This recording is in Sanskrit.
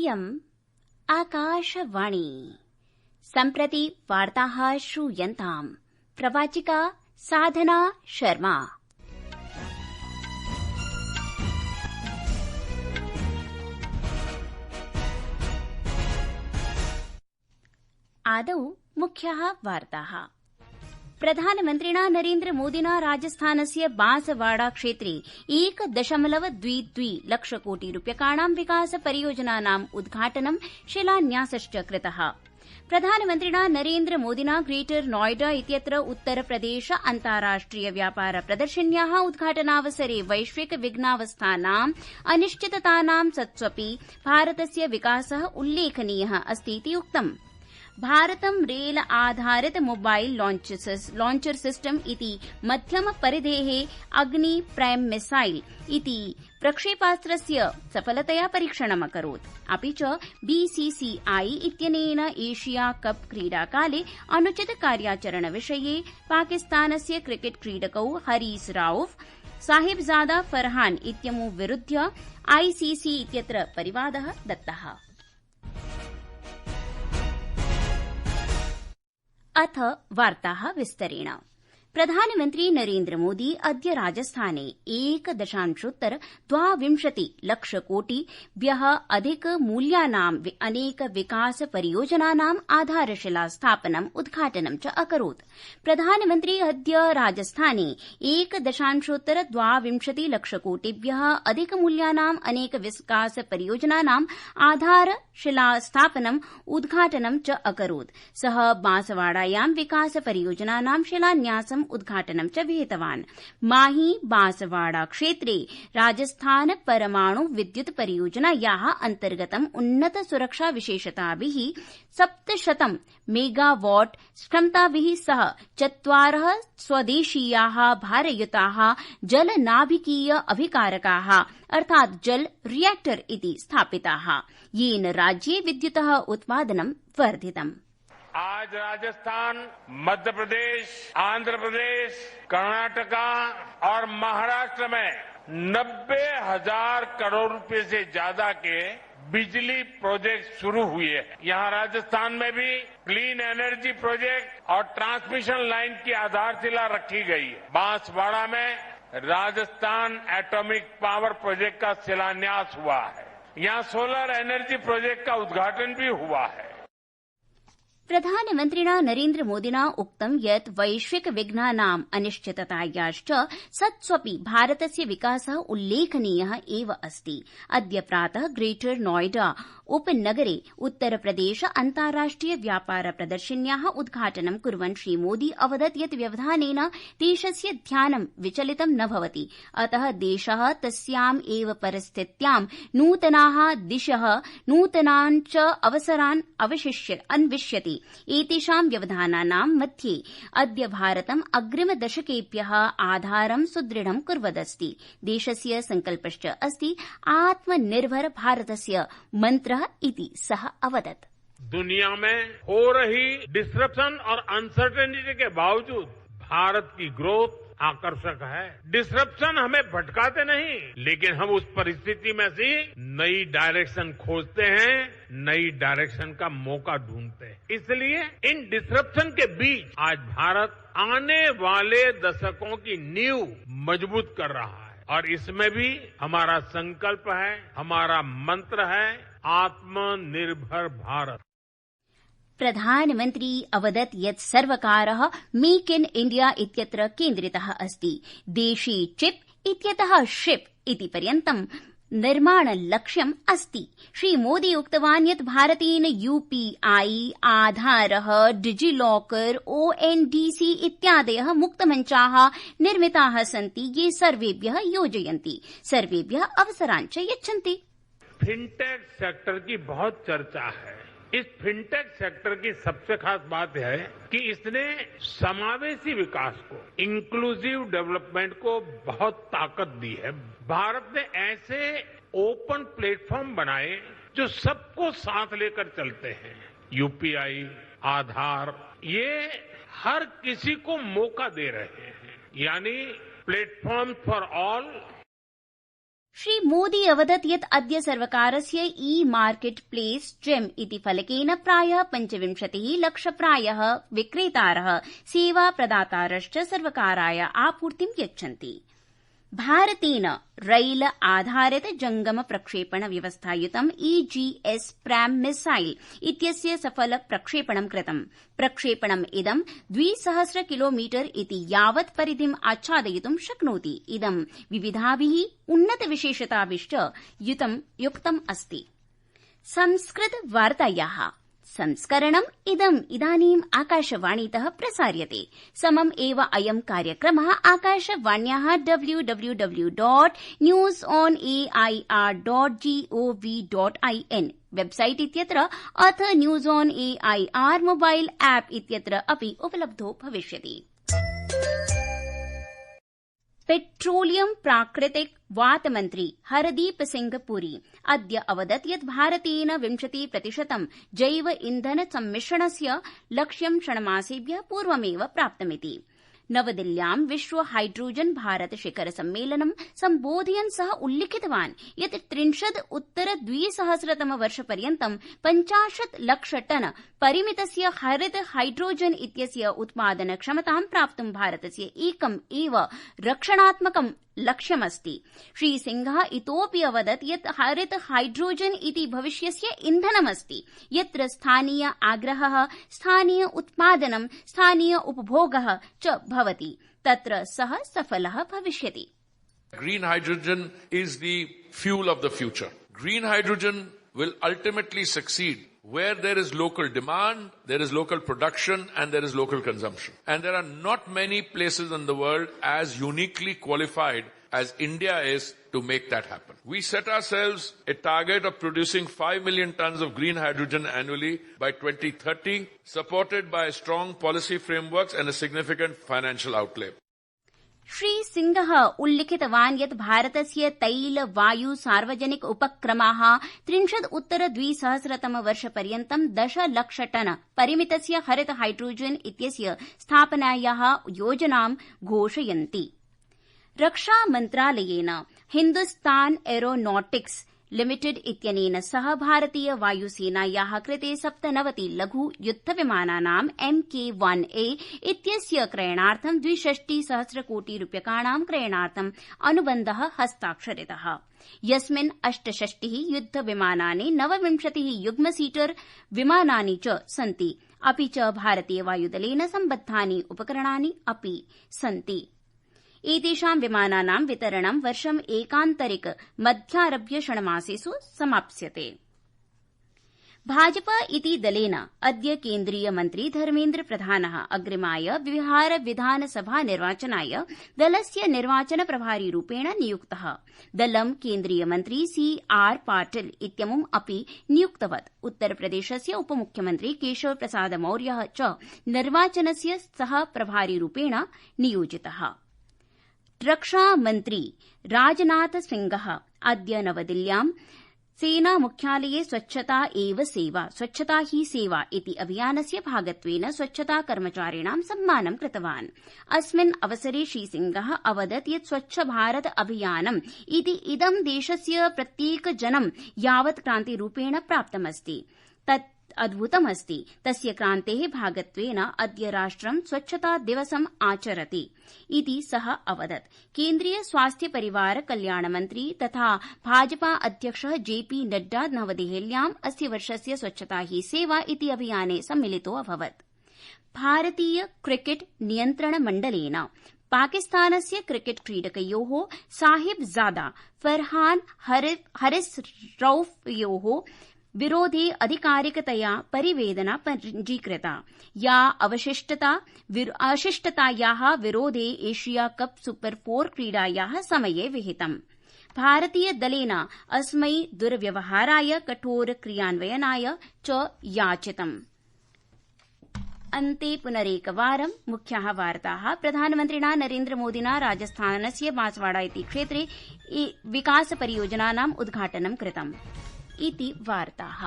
इयम् आकाशवाणी। सम्प्रति वार्ताः श्रूयन्ताम्। प्रवाचिका साधना शर्मा। आदौ मुख्याः वार्ताः। प्रधानमन्त्रिणा नरेन्द्र मोदिना राजस्थानस्य बांसवाड़ा क्षेत्रे 1.22 लक्षकोटिरूप्यकाणां विकास परियोजनानाम् उद्घाटनं शिलान्यासश्च कृतः। प्रधानमन्त्रिणा नरेन्द्र मोदिना ग्रेटर नोएडा इत्यत्र उत्तरप्रदेश अन्ताराष्ट्रिय व्यापार प्रदर्शन्याः उद्घाटनावसरे वैश्विक विघ्नावस्थानाम् अनिश्चिततानां सत्स्वपि भारतस्य विकासः उल्लेखनीयः अस्तीति उक्तम्। भारतं रेल आधारित मोबाइल लॉन्चर सिस्टम इति मध्यम परिधेः अग्नि प्राइम मिसाइल इति प्रक्षेपास्त्रस्य सफलतया परीक्षणमकरोत्। अपि च बीसीसीआई इत्यनेन एशिया कप क्रीडाकाले अनुचित कार्याचरणविषये पाकिस्तानस्य क्रिकेट क्रीडकौ हरीस राउफ साहिबजादा फरहान इत्यमु विरुध्य आईसीसी इत्यत्र परिवादः दत्तः। अथ वार्ताः विस्तरेण। प्रधानमन्त्री नरेन्द्र मोदी अद्य राजस्थाने 1.22 लक्षकोटिभ्यः अधिक मूल्यानाम् अनेक विकास परियोजनानाम् आधारशिला स्थापनम् उद्घाटनं च अकरोत्। प्रधानमन्त्री अद्य राजस्थाने 1.22 लक्षकोटिभ्यः अधिक मूल्यानाम् अनेक विकास परियोजनानाम् आधारशिला स्थापनम् उद्घाटनं च अकरोत्। सः बांसवाड़ायां विकास परियोजनानां शिलान्यासम् उद्घाटनं च विहितवान्। माही बांसवाड़ा क्षेत्रे राजस्थान परमाणु विद्युत परियोजनायाः अन्तर्गतम् उन्नत सुरक्षा विशेषताभिः 700 मेगावाट क्षमताभिः सह 4 स्वदेशीयाः भारयुताः जलनाभिकीय अभिकारकाः अर्थात् जल रिएक्टर इति स्थापिताः, येन राज्ये विद्युतः उत्पादनं वर्धितम्। आज राजस्थान, मध्य प्रदेश, आंध्र प्रदेश, कर्नाटका और महाराष्ट्र में 90,000 करोड़ रुपए से ज्यादा के बिजली प्रोजेक्ट शुरू हुए हैं। यहाँ राजस्थान में भी क्लीन एनर्जी प्रोजेक्ट और ट्रांसमिशन लाइन की आधारशिला रखी गई है। बांसवाड़ा में राजस्थान एटॉमिक पावर प्रोजेक्ट का शिलान्यास हुआ है। यहाँ सोलर एनर्जी प्रोजेक्ट का उद्घाटन भी हुआ है। प्रधानमन्त्रिणा नरेन्द्र मोदिना उक्तं यत् वैश्विक विघ्नानाम् अनिश्चिततायाश्च सत्स्वपि भारतस्य विकासः उल्लेखनीयः एव अस्ति। अद्य प्रातः ग्रेटर नोएडा उपनगरे उत्तरप्रदेश अन्ताराष्ट्रिय व्यापार प्रदर्शन्याः उद्घाटनं कुर्वन् श्रीमोदी अवदत् यत् व्यवधानेन देशस्य ध्यानं विचलितं न भवति। अतः देशः तस्याम् एव परिस्थित्यां नूतनाः दिशः नूतनान् च अवसरान् अन्विष्यति। एतेषां व्यवधानानां मध्ये अद्य भारतम् अग्रिमदशकेभ्यः आधारं सुदृढं कुर्वदस्ति। देशस्य संकल्पश्च अस्ति आत्मनिर्भर भारतस्य मन्त्रः इति सः अवदत्। दुनिया में हो रही डिसरप्शन और अनसर्टेनिटी के बावजूद भारत की ग्रोथ आकर्षक है। डिसरप्शन हमें भटकाते नहीं, लेकिन हम उस परिस्थिति में से नई डायरेक्शन खोजते हैं, नई डायरेक्शन का मौका ढूंढते हैं। इसलिए इन डिसरप्शन के बीच आज भारत आने वाले दशकों की नींव मजबूत कर रहा है और इसमें भी हमारा संकल्प है, हमारा मंत्र है आत्मनिर्भर भारत। प्रधानमन्त्री अवदत् यत् सर्वकारः मेक इन इण्डिया इत्यत्र केन्द्रितः अस्ति। देशे चिप् इत्यतः शिप् इति पर्यन्तं निर्माणलक्ष्यम् अस्ति। श्रीमोदी उक्तवान् यत् भारतेन यूपीआई, आधारः, डिजिलॉकर, ओएनडीसी इत्यादयः मुक्तमञ्चाः निर्मिताः सन्ति, ये सर्वेभ्यः योजयन्ति, सर्वेभ्यः अवसरान् च यच्छन्ति। फिनटेक सेक्टर की बहुत चर्चा है। इस फिनटेक सेक्टर की सबसे खास बात है कि इसने समावेशी विकास को, इंक्लूसिव डेवलपमेंट को बहुत ताकत दी है। भारत ने ऐसे ओपन प्लेटफॉर्म बनाए जो सबको साथ लेकर चलते हैं। यूपीआई, आधार, ये हर किसी को मौका दे रहे हैं, यानी platform for all, Shri Modi अवदत् यत् अद्य सर्वकारस्य ई-मार्केट प्लेस जेम इति फलकेन प्रायः 25 लक्षप्रायः विक्रेतारः सेवाप्रदातारश्च सर्वकाराय आपूर्तिं यच्छन्ति। भारतेन रैल आधारित जंगम प्रक्षेपण व्यवस्थायुतं EGS प्राम मिसाइल इत्यस्य सफल प्रक्षेपणं कृतम्। प्रक्षेपणम् इदं 2000 किलोमीटर इति यावत् परिधिम् आच्छादयितुं शक्नोति। इदं विविधाभिः उन्नत विशेषताभिश्च युक्तम् अस्ति। संस्कृत वार्तायाः संस्करणम् इदानीम् आकाशवाणीतः प्रसार्यते। समम् एव अयं कार्यक्रमः आकाशवाण्याः www.newsonair.gov.in वेबसाइट इत्यत्र अथ news on AIR mobile app इत्यत्र अपि उपलब्धो भविष्यति। पेट्रोलियम प्राकृतिक वात मन्त्री हरदीप सिंह पुरी अद्य अवदत् यत् भारतेन 20% जैव ईंधन सम्मिश्रणस्य लक्ष्यं षण्मासेभ्यः पूर्वमेव प्राप्तमिति। नवदिल्ल्यां विश्व हाइड्रोजन भारत शिखर सम्मेलनं सम्बोधयन् सः उल्लिखितवान् यत् 30-उत्तर-2000 वर्षपर्यन्तं 50 लक्ष टन परिमितस्य हरित हाइड्रोजन इत्यस्य उत्पादन क्षमतां प्राप्तुं भारतस्य एकम् एव रक्षणात्मकं लक्ष्यमस्ति। श्री सिंहः इतोऽपि अवदत् यत् हरित हाइड्रोजन इति भविष्यस्य ईन्धनमस्ति यत्र स्थानीय आग्रहः, स्थानीय उत्पादनं, स्थानीय उपभोगः च भवति, तत्र सः सफलः भविष्यति। Green hydrogen is the fuel of the future. Green hydrogen will ultimately succeed where there is local demand, there is local production, and there is local consumption. And there are not many places in the world as uniquely qualified as India is to make that happen. We set ourselves a target of producing 5 million tons of green hydrogen annually by 2030, supported by strong policy frameworks and a significant financial outlay. Shri सिंहः उल्लिखितवान् यत् भारतस्य तैल वायु सार्वजनिक उपक्रमाः 30-उत्तर-2000 वर्षपर्यन्तं 10 लक्ष टन परिमितस्य हरित हाइड्रोजन इत्यस्य स्थापनायाः योजनां घोषयन्ति। रक्षा मन्त्रालयेन हिन्दुस्तान एरोनॉटिक्स लिमिटेड इत्यनेन सह भारतीय वायुसेनायाः कृते 97 लघु युद्धविमानानां MK-1A इत्यस्य क्रयणार्थं 62,000 कोटि रूप्यकाणां क्रयणार्थं अनुबन्धः हस्ताक्षरितः, यस्मिन् 68 युद्धविमानानि 29 युग्मसीटर विमानानि च सन्ति, अपि च भारतीय वायुदलेन सम्बद्धानि उपकरणानि अपि सन्ति। एतेषां विमानानां वितरणं वर्षम् एकान्तरिक मध्यारभ्य षण्मासेषु समाप्स्यते। भाजपा इति दलेन अद्य केन्द्रीय मन्त्री धर्मेन्द्र प्रधानः अग्रिमाय बिहार विधानसभा निर्वाचनाय दलस्य निर्वाचन प्रभारी रूपेण नियुक्तः। दलं केन्द्रीय मन्त्री CR पाटिल इत्यमुम् अपि नियुक्तवत्। उत्तरप्रदेशस्य उपमुख्यमन्त्री केशव प्रसाद मौर्यः च निर्वाचनस्य सह प्रभारी रूपेण नियोजितः। रक्षामन्त्री राजनाथ सिंहः अद्य नवदिल्ल्यां सेना मुख्यालये स्वच्छता एव सेवा, स्वच्छता ही सेवा इति अभियानस्य भागत्वेन स्वच्छता कर्मचारिणां सम्मानं कृतवान्। अस्मिन् अवसरे श्रीसिंहः अवदत् यत् स्वच्छ भारत अभियानम् इति इदं देशस्य प्रत्येकजनं यावत् क्रान्तिरूपेण प्राप्तमस्ति तत् अद्भुतमस्ति। तस्य क्रान्तेः भागत्वेन अद्य राष्ट्रं स्वच्छता दिवसम् आचरति इति सः अवदत्। केन्द्रीय स्वास्थ्य परिवार कल्याण मन्त्री तथा भाजपा अध्यक्षः JP नड्डा नवदेहल्याम् अस्य वर्षस्य स्वच्छता ही सेवा इति अभियाने सम्मिलितो अभवत्। भारतीय क्रिकेट नियन्त्रण मण्डलेन पाकिस्तानस्य क्रिकेट क्रीडकयोः साहिबजादा फरहान हरिस रऊफयोः विरोधे अधिकारिकतया परिवेदना पञ्जीकृता, या अशिष्टतायाः विरोधे एशिया कप सुपर 4 क्रीडायाः समये विहितम्। भारतीय दलेन अस्मै दुर्व्यवहाराय कठोर क्रियान्वयनाय च याचितम्। अन्ते पुनरेकवारं मुख्याः वार्ताः। प्रधानमन्त्रिणा नरेन्द्रमोदिना राजस्थानस्य बांसवाड़ा इति क्षेत्रे विकासपरियोजनानाम् उद्घाटनं कृतम् इति वार्ताः।